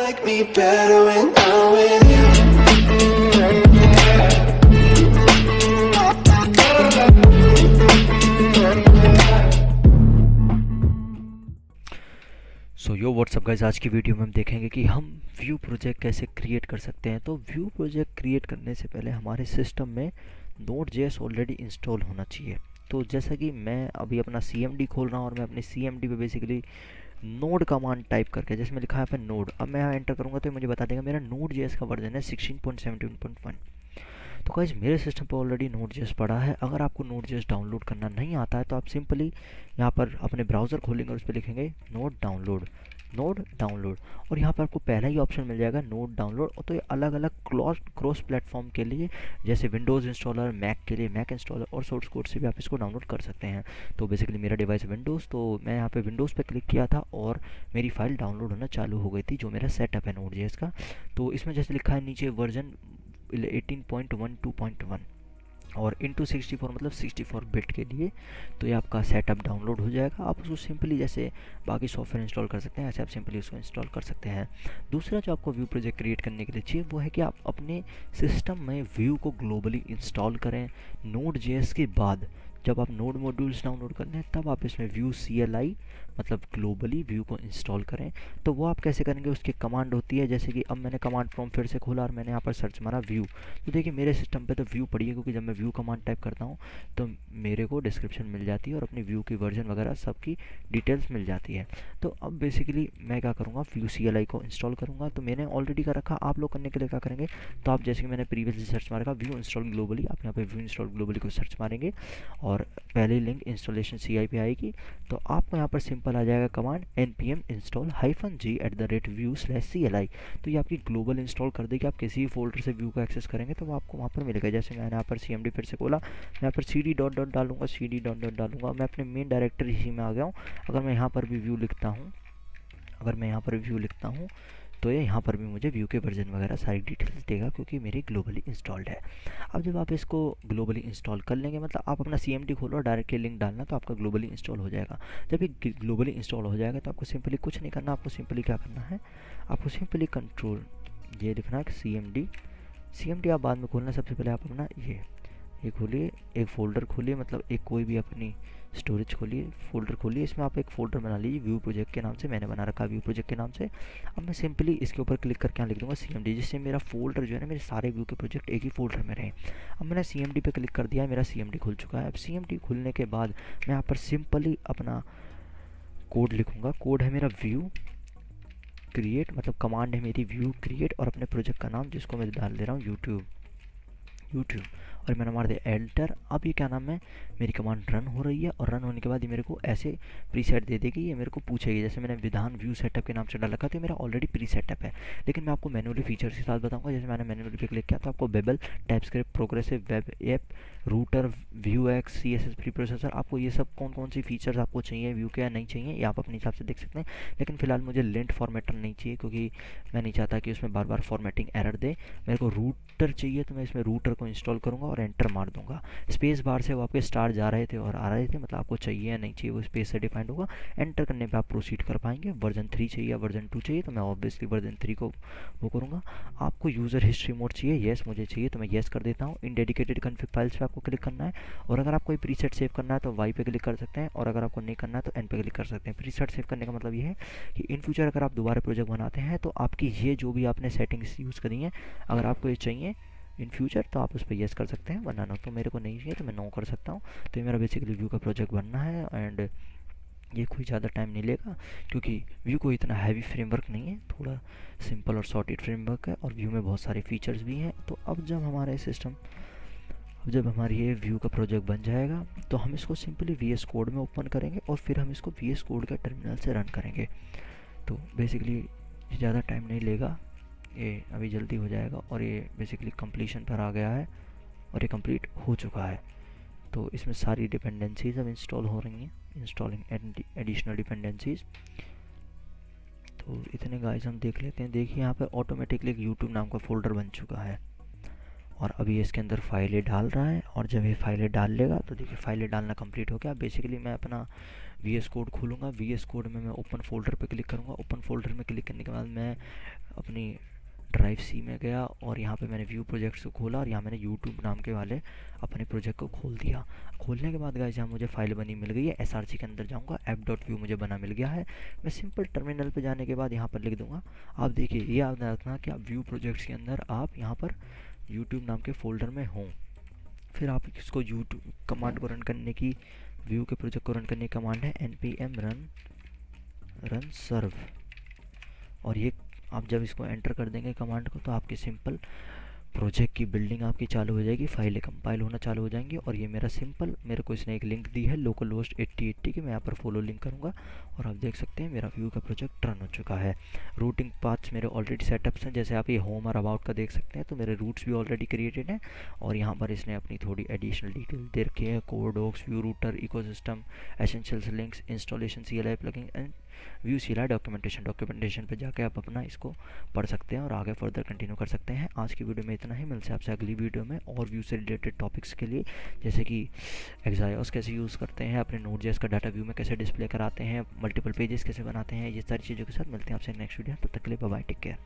like me better when I'm with you. Yo WhatsApp guys, आज की video में हम देखेंगे कि हम व्यू प्रोजेक्ट कैसे क्रिएट कर सकते हैं। तो व्यू प्रोजेक्ट क्रिएट करने से पहले हमारे सिस्टम में Node.js ऑलरेडी इंस्टॉल होना चाहिए। तो जैसा कि मैं अभी अपना CMD खोल रहा हूँ और मैं अपने CMD पे बेसिकली नोड कमांड टाइप करके, जैसे मैं लिखा है पे नोड, अब मैं यहाँ एंटर करूँगा तो मुझे बता देगा मेरा Node.js का वर्जन है 16.17.1। तो गाइस मेरे सिस्टम पर ऑलरेडी Node.js पड़ा है। अगर आपको Node.js डाउनलोड करना नहीं आता है तो आप सिंपली यहाँ पर अपने ब्राउज़र खोलेंगे और उस पर लिखेंगे नोड डाउनलोड और यहाँ पर आपको पहला ही ऑप्शन मिल जाएगा नोड डाउनलोड। और तो ये अलग अलग क्रॉस प्लेटफॉर्म के लिए, जैसे विंडोज़ इंस्टॉलर, मैक के लिए मैक इंस्टॉलर और सोर्स कोड से भी आप इसको डाउनलोड कर सकते हैं। तो बेसिकली मेरा डिवाइस विंडोज़, तो मैं यहाँ पे विंडोज़ पे क्लिक किया था और मेरी फाइल डाउनलोड होना चालू हो गई थी, जो मेरा सेटअप है Node.js का। तो इसमें जैसे लिखा है नीचे वर्जन 18.12.1 और इंटू 64 मतलब 64 बिट के लिए। तो ये आपका सेटअप डाउनलोड हो जाएगा। आप उसको सिंपली जैसे बाकी सॉफ्टवेयर इंस्टॉल कर सकते हैं, ऐसे आप सिंपली उसको इंस्टॉल कर सकते हैं। दूसरा जो आपको व्यू प्रोजेक्ट क्रिएट करने के लिए चाहिए वो है कि आप अपने सिस्टम में व्यू को ग्लोबली इंस्टॉल करें। Node.js के बाद जब आप नोड मॉड्यूल्स डाउनलोड करते हैं तब आप इसमें व्यू CLI मतलब ग्लोबली व्यू को इंस्टॉल करें। तो वो आप कैसे करेंगे, उसकी कमांड होती है। जैसे कि अब मैंने कमांड प्रॉम्प्ट फिर से खोला और मैंने यहाँ पर सर्च मारा व्यू, तो देखिए मेरे सिस्टम पे तो व्यू पड़ी है, क्योंकि जब मैं व्यू कमांड टाइप करता हूँ तो मेरे को डिस्क्रिप्शन मिल जाती है और अपनी व्यू की वर्जन वगैरह सबकी डिटेल्स मिल जाती है। तो अब बेसिकली मैं क्या करूँगा, व्यू CLI को इंस्टॉल करूँगा। तो मैंने ऑलरेडी कर रखा, आप लोग करने के लिए क्या करेंगे, तो आप जैसे कि मैंने प्रीवियसली सर्च मारा व्यू इंस्टॉल ग्लोबली, आप यहाँ पे व्यू इंस्टॉल ग्लोबली को सर्च मारेंगे और पहले लिंक इंस्टॉलेशन CI पे आएगी। तो आपको यहाँ पर सिंपल आ जाएगा कमांड npm install -g@view/cli। तो ये आपकी ग्लोबल इंस्टॉल कर देगी। आप किसी भी फोल्डर से व्यू को एक्सेस करेंगे तो वो आपको वहाँ पर मिलेगा। जैसे मैंने यहाँ पर CMD फिर से खोला, मैं यहाँ पर cd डॉट डॉट डालूंगा, मैं अपने मेन डायरेक्टरी इसी में आ गया हूँ। अगर मैं यहाँ पर भी व्यू लिखता हूँ तो ये यहाँ पर भी मुझे व्यू के वर्जन वगैरह सारी डिटेल्स देगा, क्योंकि मेरी ग्लोबली इंस्टॉल्ड है। अब जब आप इसको ग्लोबली इंस्टॉल कर लेंगे, मतलब आप अपना CMD खोलो और डायरेक्टली लिंक डालना, तो आपका ग्लोबली इंस्टॉल हो जाएगा। जब ये ग्लोबली इंस्टॉल हो जाएगा तो आपको सिंपली कुछ नहीं करना, आपको सिंपली क्या करना है, आपको सिंपली कंट्रोल ये लिखना है CMD आप बाद में खोलना। सबसे पहले आप अपना ये खोलिए, एक फ़ोल्डर खोलिए, मतलब एक कोई भी अपनी स्टोरेज खोलिए, फ़ोल्डर खोलिए। इसमें आप एक फ़ोल्डर बना लीजिए व्यू प्रोजेक्ट के नाम से, मैंने बना रखा व्यू प्रोजेक्ट के नाम से। अब मैं सिंपली इसके ऊपर क्लिक करके यहाँ लिख दूँगा CMD, जिससे मेरा फ़ोल्डर जो है ना, मेरे सारे व्यू के प्रोजेक्ट एक ही फ़ोल्डर में रहे। अब मैंने CMD पे क्लिक कर दिया है, मेरा CMD खुल चुका है। अब CMD खुलने के बाद मैं यहाँ पर सिंपली अपना कोड लिखूँगा। कोड है मेरा व्यू क्रिएट, मतलब कमांड है मेरी व्यू क्रिएट और अपने प्रोजेक्ट का नाम जिसको मैं डाल दे रहा हूँ यूट्यूब, और मैंने मार दिया एंटर। अब ये क्या नाम है, मेरी कमांड रन हो रही है और रन होने के बाद ये मेरे को ऐसे प्रीसेट दे देगी। ये मेरे को पूछेगी, जैसे मैंने विधान व्यू सेटअप के नाम से डाल रखा, तो मेरा ऑलरेडी प्री सेटअप है। लेकिन मैं आपको मैनुअली फीचर्स के साथ बताऊंगा। जैसे मैंने मैनुअली पे क्लिक किया तो आपको Babel, TypeScript, progressive web app, router, Vuex, CSS preprocessor, आपको ये सब कौन कौन सी फीचर्स आपको चाहिए व्यू के या नहीं चाहिए, ये आप अपने हिसाब से देख सकते हैं। लेकिन फिलहाल मुझे लिंट फॉर्मेटर नहीं चाहिए, क्योंकि मैं नहीं चाहता कि उसमें बार बार फॉर्मेटिंग एरर दे। मेरे को रूटर चाहिए, तो मैं इसमें रूटर को इंस्टॉल करूँगा और एंटर मार दूंगा। स्पेस बार से वो आपके स्टार जा रहे थे और आ रहे थे, मतलब आपको चाहिए या नहीं चाहिए वो स्पेस से डिफाइंड होगा। एंटर करने पे आप प्रोसीड कर पाएंगे। वर्जन 3 चाहिए या वर्जन 2 चाहिए, तो मैं ऑब्वियसली वर्जन 3 को वो करूँगा। आपको यूज़र हिस्ट्री मोड चाहिए, येस मुझे चाहिए, तो मैं येस कर देता हूँ। इन डेडिकेटेड कॉन्फ़िग फाइल्स पे आपको क्लिक करना है, और अगर आपको प्रीसेट सेव करना है तो वाई पे क्लिक कर सकते हैं, और अगर आपको नहीं करना है तो एन पे क्लिक कर सकते हैं। प्रीसेट सेव करने का मतलब ये है कि इन फ्यूचर अगर आप दोबारा प्रोजेक्ट बनाते हैं तो आपकी ये जो भी आपने सेटिंग्स यूज़ करी हैं, अगर आपको ये चाहिए इन फ्यूचर तो आप उस पर येस कर सकते हैं, वरना नो। तो मेरे को नहीं चाहिए तो मैं नो कर सकता हूँ। तो ये मेरा बेसिकली व्यू का प्रोजेक्ट बनना है, एंड ये कोई ज़्यादा टाइम नहीं लेगा, क्योंकि व्यू को इतना हैवी फ्रेमवर्क नहीं है, थोड़ा सिंपल और सॉर्टेड फ्रेमवर्क है, और व्यू में बहुत सारे फीचर्स भी हैं। तो अब जब हमारी ये व्यू का प्रोजेक्ट बन जाएगा तो हम इसको सिंपली VS कोड में ओपन करेंगे और फिर हम इसको VS कोड के टर्मिनल से रन करेंगे। तो बेसिकली ज़्यादा टाइम नहीं लेगा, ये अभी जल्दी हो जाएगा, और ये बेसिकली कंप्लीशन पर आ गया है और ये कंप्लीट हो चुका है। तो इसमें सारी डिपेंडेंसीज अब इंस्टॉल हो रही हैं, इंस्टॉलिंग एडिशनल डिपेंडेंसीज। तो इतने गाइस हम देख लेते हैं। देखिए यहाँ पे ऑटोमेटिकली एक यूट्यूब नाम का फ़ोल्डर बन चुका है, और अभी इसके अंदर फाइलें डाल रहा है, और जब ये फाइलें डाल लेगा तो देखिए फाइलें डालना कंप्लीट हो गया। बेसिकली मैं अपना VS कोड खोलूँगा, VS कोड में मैं ओपन फोल्डर पे क्लिक करूँगा। ओपन फोल्डर में क्लिक करने के बाद मैं अपनी ड्राइव सी में गया और यहाँ पे मैंने व्यू प्रोजेक्ट्स को खोला और यहाँ मैंने यूट्यूब नाम के वाले अपने प्रोजेक्ट को खोल दिया। खोलने के बाद गाइस यहाँ मुझे फाइल बनी मिल गई है। SRC के अंदर जाऊँगा, app.view मुझे बना मिल गया है। मैं सिंपल टर्मिनल पे जाने के बाद यहाँ पर लिख दूँगा। आप देखिए ये याद रखना कि आप व्यू प्रोजेक्ट्स के अंदर आप यहाँ पर यूट्यूब नाम के फोल्डर में हों। फिर आप इसको यूट्यूब कमांड को रन करने की, व्यू के प्रोजेक्ट को रन करने की कमांड है npm run serve। और ये आप जब इसको एंटर कर देंगे कमांड को तो आपकी सिंपल प्रोजेक्ट की बिल्डिंग आपकी चालू हो जाएगी, फाइलें कंपाइल होना चालू हो जाएंगी। और ये मेरा सिंपल, मेरे को इसने एक लिंक दी है लोकल होस्ट 8080 की, मैं यहाँ पर फॉलो लिंक करूँगा और आप देख सकते हैं मेरा व्यू का प्रोजेक्ट रन हो चुका है। रूटिंग पाथ्स मेरे ऑलरेडी सेटअप्स हैं, जैसे आप ये होम और अबाउट का देख सकते हैं, तो मेरे रूट्स भी ऑलरेडी क्रिएटेड हैं। और यहाँ पर इसने अपनी थोड़ी एडिशनल डिटेल दे रखी है, core docs, Vue router, ecosystem, essentials, links, installation, CLI plugin and Vue CLI documentation पे जाके आप अपना इसको पढ़ सकते हैं और आगे फर्दर कंटिन्यू कर सकते हैं। आज की वीडियो में इतना ही, मिलते हैं आपसे अगली वीडियो में और व्यू से रिलेटेड टॉपिक्स के लिए, जैसे कि एक्सायोस कैसे यूज़ करते हैं, अपने Node.js का डाटा व्यू में कैसे डिस्प्ले कराते हैं, मल्टीपल पेजेस कैसे बनाते हैं, ये सारी चीज़ों के साथ मिलते हैं आपसे नेक्स्ट वीडियो। तब तक के लिए बाय बाय, टेक केयर।